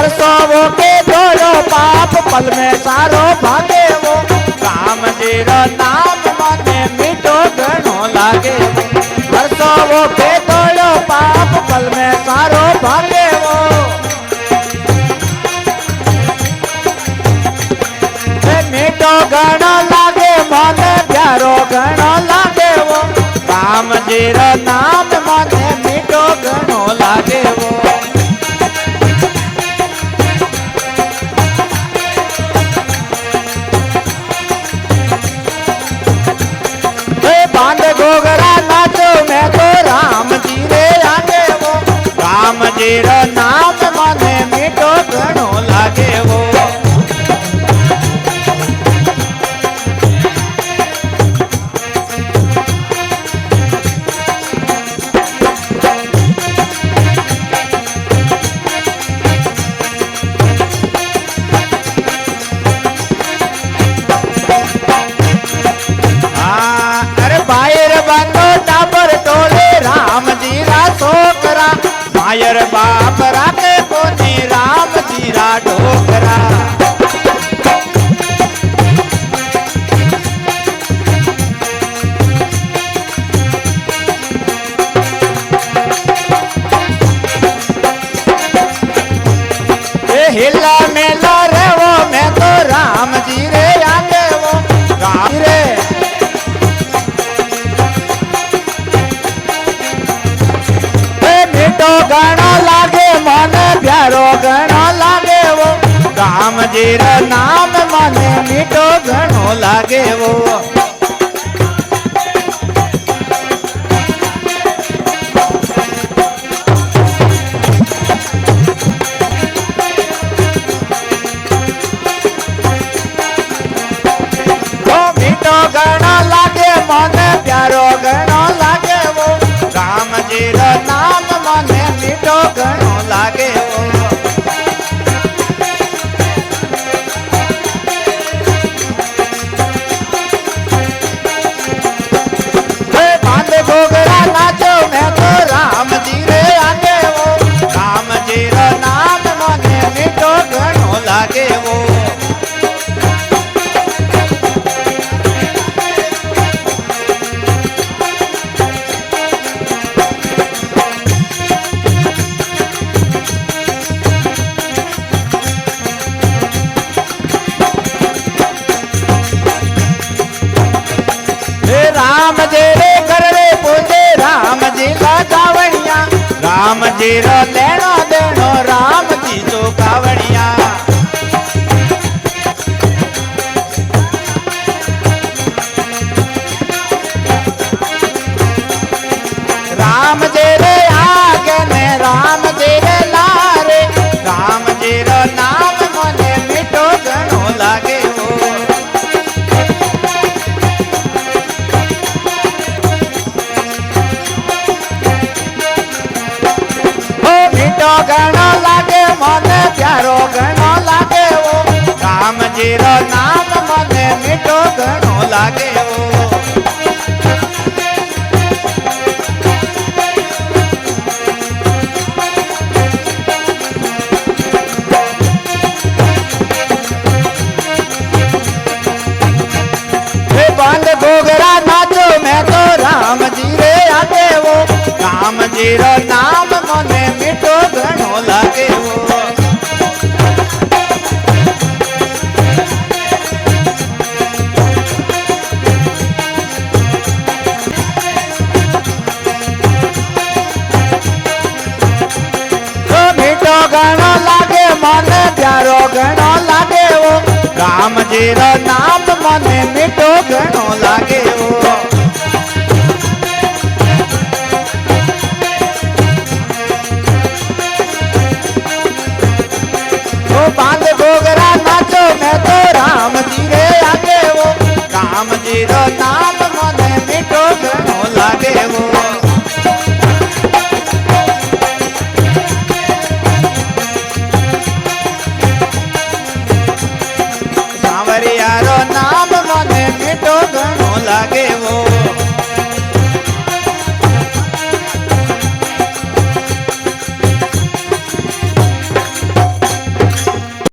वर्षो वो के धोलो पाप पल में सारो भागे वो राम जी रो नाम मने मीठो घणो लागे वर्षो वो के धोलो पाप पल में सारो भागे वो मीठो घणो लागे मने प्यारो घणो लागे वो राम जी रो नाम मने मीठो घणो लागे वो घोगरा नाचो मैं तो राम जी रे आगे वो राम जी रो नाम मने मीठो घणो लागे वो मायर बाप राखे कोनी राम जी रा ढोकरा हिला मेला रे वो मैं तो राम जी रे आगे वो राम रे मीठो घणो लागे मने प्यारो घणो लागे वो राम जी रो नाम मने मीठो घणो लागे वो मीठो घणो लागे मने प्यारो घणो लागे वो राम जी रो नाम मने मीठो घणो लागे वो बांध घोगरा नाचो मैं तो राम जी रे आगे वो राम जी रो नाम मने मीठो घणो लागे वो राम जी रे कर रे पूजे राम जी ला कावड़िया राम जी रो लेनो देनो राम जी तो कावड़िया राम जी रे आगे ने राम जी रे लारे राम जी रो नाम मने मीठो घणो लागे वो मीठो घणो लागे मने प्यारो घणो लागे वो राम जी रो नाम मने मीठो घणो लागे वो बांध घोगरा नाचो मैं तो राम जी रे आगे वो राम जी रो नाम मने मीठो घणो लागे वो मीठो घणो लागे मने प्यारो घणो लागे वो राम जी रो नाम मने मीठो घणो लागे वो